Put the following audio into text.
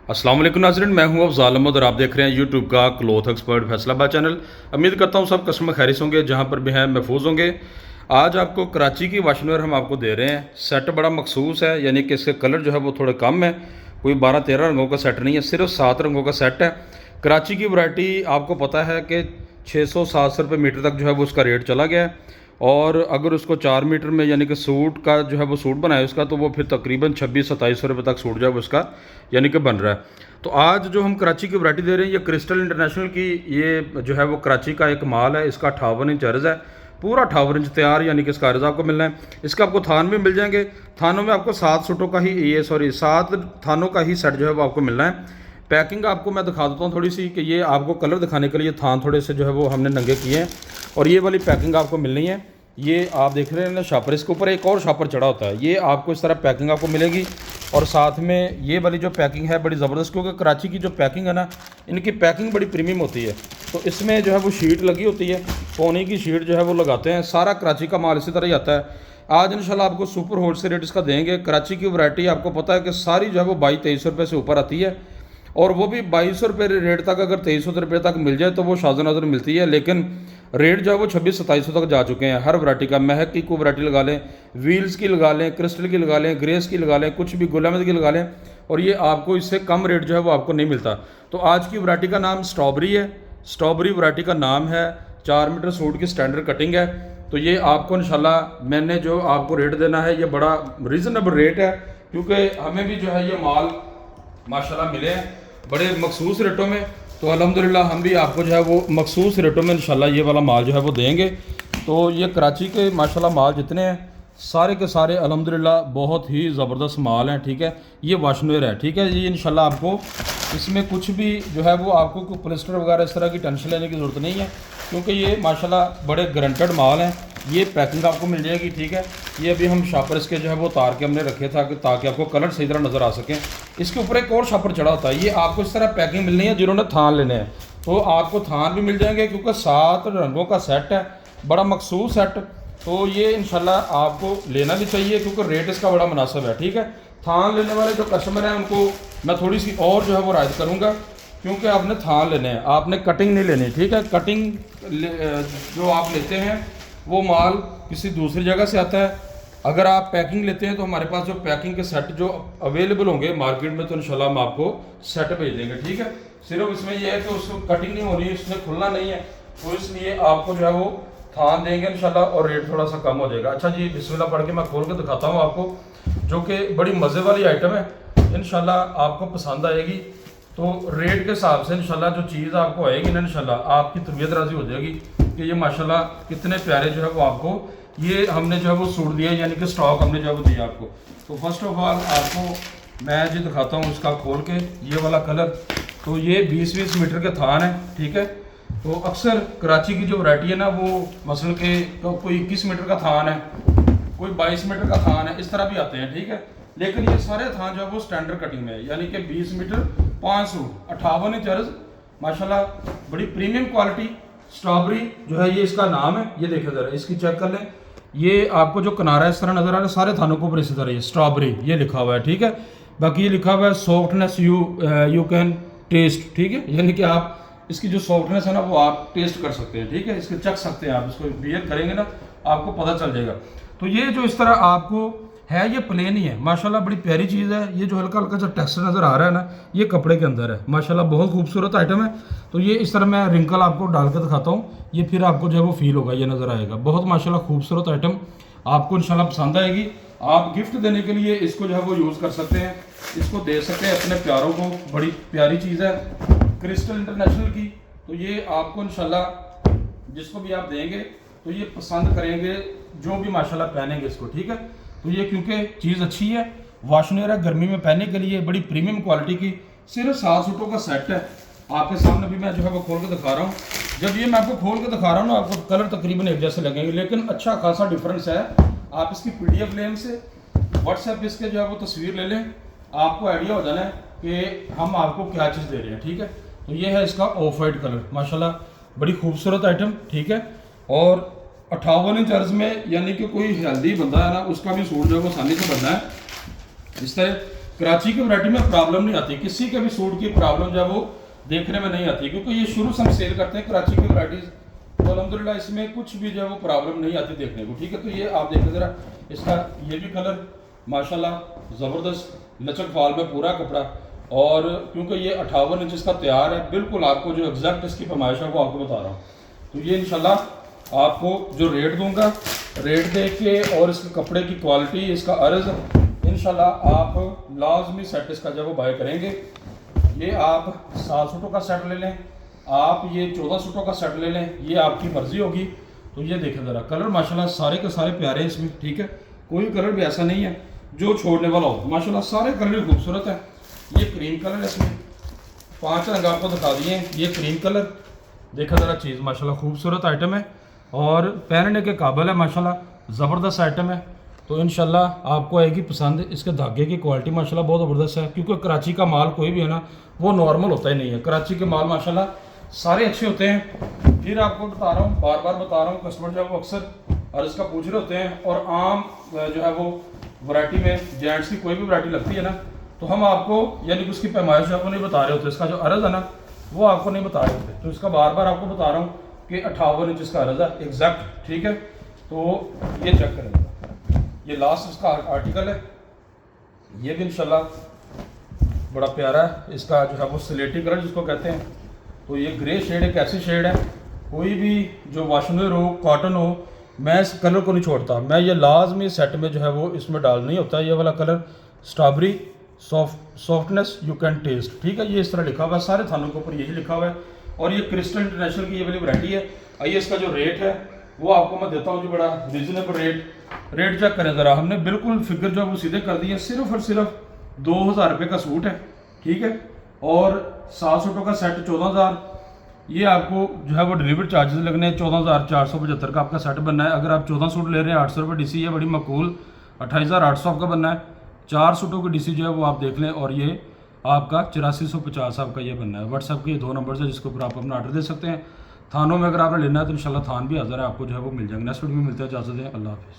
अस्सलाम वालेकुम नाज़रीन, मैं हूं अफ़ज़ाल अहमद और आप देख रहे हैं यूट्यूब का क्लॉथ एक्सपर्ट फैसलाबाद चैनल। उम्मीद करता हूं सब कस्टमर खैरियत होंगे, जहां पर भी हैं महफूज होंगे। आज आपको कराची की वाशनवेयर हम आपको दे रहे हैं। सेट बड़ा मखसूस है, यानी कि इसके कलर जो है वो थोड़े कम है। कोई 12-13 रंगों का सेट नहीं है, सिर्फ 7 रंगों का सेट है। कराची की वैरायटी आपको पता है कि 600-700 रुपये मीटर तक जो है वो उसका रेट चला गया है। और अगर उसको 4 मीटर में यानी कि सूट का जो है वो सूट बनाए उसका, तो वो फिर तकरीबन 2600-2700 रुपये तक सूट जो है वो उसका यानी कि बन रहा है। तो आज जो हम कराची की वैरायटी दे रहे हैं, ये क्रिस्टल इंटरनेशनल की, ये जो है वो कराची का एक माल है। इसका 58 इंच अर्ज़ है, पूरा 58 इंच तैयार, यानी कि इसका अर्ज़ आपको मिलना है। इसका आपको थान भी मिल जाएंगे। थानों में आपको 7 सूटों का ही, ये सॉरी 7 थानों का ही सेट जो है वो आपको मिलना है। पैकिंग आपको मैं दिखा देता हूँ थोड़ी सी, कि ये आपको कलर दिखाने के लिए थान थोड़े से जो है वो हमने नंगे किए हैं। और ये वाली पैकिंग आपको मिलनी है। ये आप देख रहे हैं ना शापर, इसके ऊपर एक और शापर चढ़ा होता है। ये आपको इस तरह पैकिंग आपको मिलेगी। और साथ में ये वाली जो पैकिंग है बड़ी ज़बरदस्त, क्योंकि कराची की जो पैकिंग है ना, इनकी पैकिंग बड़ी प्रीमियम होती है। तो इसमें जो है वो शीट लगी होती है, पोनी की शीट जो है वो लगाते हैं। सारा कराची का माल इसी तरह ही आता है। आज इंशाल्लाह आपको सुपर होलसेल रेट इसका देंगे। कराची की वैरायटी आपको पता है कि सारी जो है वो 2200-2300 रुपये से ऊपर आती है। और वो भी 2200 रुपये रेट तक, अगर 2300 रुपये तक मिल जाए तो वो शाज़ नज़र मिलती है। लेकिन रेट जो है वो 2600-2700 तक जा चुके हैं हर वैरायटी का। महक की कोई वैरायटी लगा लें, व्हील्स की लगा लें, क्रिस्टल की लगा लें, ग्रेस की लगा लें, कुछ भी गुल अहमद की लगा लें, और ये आपको इससे कम रेट जो है वो आपको नहीं मिलता। तो आज की वैरायटी का नाम स्ट्रॉबेरी है। स्ट्रॉबेरी वैरायटी का नाम है। 4 मीटर सूट की स्टैंडर्ड कटिंग है। तो ये आपको इंशाल्लाह मैंने जो आपको रेट देना है, ये बड़ा रीज़नेबल रेट है, क्योंकि हमें भी जो है ये माल माशाल्लाह मिले हैं बड़े मखसूस रेटों में। तो अल्हम्दुलिल्लाह हम भी आपको जो है वो मखसूस रेटों में इंशाल्लाह ये वाला माल जो है वो देंगे। तो ये कराची के माशाल्लाह माल जितने हैं सारे के सारे अल्हम्दुलिल्लाह बहुत ही ज़बरदस्त माल हैं। ठीक है, ये वाशनवेयर है। ठीक है, ये इंशाल्लाह आपको इसमें कुछ भी जो है वो आपको कोई प्लास्टर वगैरह इस तरह की टेंशन लेने की ज़रूरत नहीं है, क्योंकि ये माशाल्लाह बड़े गारंटेड माल हैं। ये पैकिंग आपको मिल जाएगी। ठीक है, ये अभी हम शापर इसके जो है वो तार के हमने रखे था, कि ताकि आपको कलर सही तरह नज़र आ सकें। इसके ऊपर एक और शापर चढ़ा होता है। ये आपको इस तरह पैकिंग मिलनी है। जिन्होंने थान लेने हैं तो आपको थान भी मिल जाएंगे, क्योंकि 7 रंगों का सेट है, बड़ा मखसूस सेट। तो ये इंशाल्लाह आपको लेना भी चाहिए, क्योंकि रेट इसका बड़ा मुनासिब है। ठीक है, थान लेने वाले जो कस्टमर हैं उनको मैं थोड़ी सी और जो है वो रायत करूँगा, क्योंकि आपने थान लेने हैं, आपने कटिंग नहीं लेनी। ठीक है, कटिंग जो आप लेते हैं वो माल किसी दूसरी जगह से आता है। अगर आप पैकिंग लेते हैं तो हमारे पास जो पैकिंग के सेट जो अवेलेबल होंगे मार्केट में, तो इंशाल्लाह हम आपको सेट भेज देंगे। ठीक है, सिर्फ इसमें यह है कि उसको कटिंग नहीं हो रही है, इसमें खुलना नहीं है, तो इसलिए आपको जो है वो थान देंगे इंशाल्लाह, और रेट थोड़ा सा कम हो जाएगा। अच्छा जी, बिस्मिल्लाह पढ़ के मैं खोल के दिखाता हूँ आपको, जो कि बड़ी मज़े वाली आइटम है। इंशाल्लाह आपको पसंद आएगी। तो रेट के हिसाब से इंशाल्लाह जो चीज़ आपको आएगी ना, इंशाल्लाह आपकी तबीयत राज़ी हो जाएगी कि ये माशाल्लाह कितने प्यारे जो है वो आपको ये हमने जो है वो सूट दिया, यानी कि स्टॉक हमने जो है वो दिया आपको। तो फर्स्ट ऑफ ऑल आपको मैं जो दिखाता हूँ उसका खोल के, ये वाला कलर। तो ये 20-20 मीटर के थान है। ठीक है, तो अक्सर कराची की जो वैरायटी है ना, वो मसलन के तो कोई 21 मीटर का थान है, कोई 22 मीटर का थान है, इस तरह भी आते हैं। ठीक है, लेकिन ये सारे थान जो है वो स्टैंडर्ड कटिंग में है, यानी कि 20 मीटर 5 सूट 58 इंच अर्ज, माशाल्लाह बड़ी प्रीमियम क्वालिटी। स्ट्रॉबेरी जो है ये इसका नाम है। ये देखो ज़रा, इसकी चेक कर लें। ये आपको जो किनारा इस तरह नज़र आ रहा है, सारे थानों के ऊपर इसी तरह ये स्ट्रॉबेरी ये लिखा हुआ है। ठीक है, बाकी ये लिखा हुआ है सॉफ्टनेस यू कैन टेस्ट। ठीक है, यानी कि आप इसकी जो सॉफ्टनेस है ना वो आप टेस्ट कर सकते हैं। ठीक है, इसको चख सकते हैं आप, इसको बियर करेंगे ना आपको पता चल जाएगा। तो ये जो इस तरह आपको है, ये प्लेन ही है माशाल्लाह, बड़ी प्यारी चीज़ है। ये जो हल्का हल्का जो टेक्सचर नज़र आ रहा है ना, ये कपड़े के अंदर है माशाल्लाह, बहुत खूबसूरत आइटम है। तो ये इस तरह मैं रिंकल आपको डाल कर दिखाता हूँ, ये फिर आपको जो है वो फील होगा, ये नज़र आएगा। बहुत माशाल्लाह खूबसूरत आइटम, आपको इंशाल्लाह पसंद आएगी। आप गिफ्ट देने के लिए इसको जो है वो यूज़ कर सकते हैं, इसको दे सकते हैं अपने प्यारों को। बड़ी प्यारी चीज़ है क्रिस्टल इंटरनेशनल की। तो ये आपको इंशाल्लाह जिसको भी आप देंगे तो ये पसंद करेंगे, जो भी माशाल्लाह पहनेंगे इसको। ठीक है, तो ये क्योंकि चीज़ अच्छी है, वाशनवेयर है, गर्मी में पहनने के लिए बड़ी प्रीमियम क्वालिटी की। सिर्फ 7 सूटों का सेट है। आपके सामने भी मैं जो है वो खोल के दिखा रहा हूँ। जब ये मैं आपको खोल के दिखा रहा हूँ ना, आपको कलर तकरीबन एक जैसे लगेंगे, लेकिन अच्छा खासा डिफरेंस है। आप इसकी PDF लें से व्हाट्सएप इसके जो है वो तस्वीर ले लें, आपको आइडिया हो जाना है कि हम आपको क्या चीज़ दे रहे हैं। ठीक है, तो ये है इसका ऑफ वाइट कलर, माशाल्लाह बड़ी खूबसूरत आइटम। ठीक है, और 58 इंच अर्ज में, यानी कि कोई हेल्दी बंदा है ना, उसका भी सूट जो है वो आसानी से बनना है। इस तरह कराची की वैरायटी में प्रॉब्लम नहीं आती, किसी के भी सूट की प्रॉब्लम जो है वो देखने में नहीं आती, क्योंकि ये शुरू से हम सेल करते हैं कराची की वैराइटीज, तो अल्हम्दुलिल्लाह इसमें कुछ भी जो है वो प्रॉब्लम नहीं आती देखने को। ठीक है, तो ये आप देखें ज़रा, इसका ये भी कलर माशाल्लाह ज़बरदस्त लचक फाल में पूरा कपड़ा, और क्योंकि ये 58 इंच इसका तैयार है, बिल्कुल आपको जो एग्जैक्ट इसकी पैमाइश है वो आपको बता रहा हूँ। तो ये इंशाल्लाह आपको जो रेट दूंगा, रेट दे के और इसके कपड़े की क्वालिटी, इसका अर्ज़, इंशाल्लाह आप लाजमी सेट इसका जब वो बाय करेंगे। ये आप 7 सूटों का सेट ले लें, आप ये 14 सूटों का सेट ले लें, ये आपकी मर्ज़ी होगी। तो ये देखें ज़रा, कलर माशाल्लाह सारे के सारे प्यारे हैं इसमें। ठीक है, कोई कलर भी ऐसा नहीं है जो छोड़ने वाला हो, माशाल्लाह सारे कलर खूबसूरत है। ये क्रीम कलर है, इसमें 5 रंग आपको दिखा दिए हैं। ये क्रीम कलर देखा ज़रा, चीज़ माशाल्लाह खूबसूरत आइटम है और पहनने के काबिल है, माशाल्लाह ज़बरदस्त आइटम है। तो इंशाल्लाह आपको आएगी पसंद। इसके धागे की क्वालिटी माशाल्लाह बहुत ज़बरदस्त है, क्योंकि कराची का माल कोई भी है ना वो नॉर्मल होता ही नहीं है। कराची के माल माशाल्लाह सारे अच्छे होते हैं। फिर आपको बता रहा हूँ, बार बार बता रहा हूँ, कस्टमर जो है वो अक्सर और इसका पूछ रहे होते हैं, और आम जो है वो वैरायटी में जेंट्स की कोई भी वैरायटी लगती है ना, तो हम आपको यानी कि उसकी पैमाइश आपको नहीं बता रहे होते, इसका जो अर्ज़ है ना वो आपको नहीं बता रहे होते। तो इसका बार बार आपको बता रहा हूँ कि 58 इंच इसका अर्ज़ है एग्जैक्ट। ठीक है, तो ये चेक करेंगे, ये लास्ट इसका आर्टिकल है, ये भी इंशाल्लाह बड़ा प्यारा है। इसका जो है वो स्लेटी कलर जिसको कहते हैं, तो ये ग्रे शेड एक ऐसी शेड है, कोई भी जो वाशनवेयर हो, कॉटन हो, मैं इस कलर को नहीं छोड़ता, मैं ये लाजमी सेट में जो है वो इसमें डाल नहीं होता। ये वाला colour strawberry softness you can taste. ठीक है, ये इस तरह लिखा हुआ है, सारे थानों के ऊपर यही लिखा हुआ है, और ये क्रिस्टल इंटरनेशनल की ये वाली वैरायटी है। आइए इसका जो रेट है वो आपको मैं देता हूँ जी, बड़ा रीजनेबल रेट चेक करें ज़रा। हमने बिल्कुल फिगर जो है वो सीधे कर दिए, सिर्फ और सिर्फ 2000 रुपये का सूट है। ठीक है, और 7 सूटों का सेट 14,000। ये आपको जो है वो डिलीवरी चार्जेस लगने 14,475 का आपका सेट बनना है। अगर आप 14 सूट ले रहे हैं 800 रुपये डीसी है, बड़ी मकबूल 28,800 आपका बनना है। 4 सूटों की डीसी जो है वो आप देख लें, और ये आपका 8450 आपका ये बनना है। व्हाट्सएप के ये 2 नंबर है जिसके ऊपर आप अपना ऑर्डर दे सकते हैं। थानों में अगर आपने लेना है तो इंशाल्लाह थान भी हाज़िर है, आपको जो है वो मिल जाएंगे। नेक्स्ट वीडियो में मिलते हैं, इजाज़त दें, अल्लाह हाफ़िज़।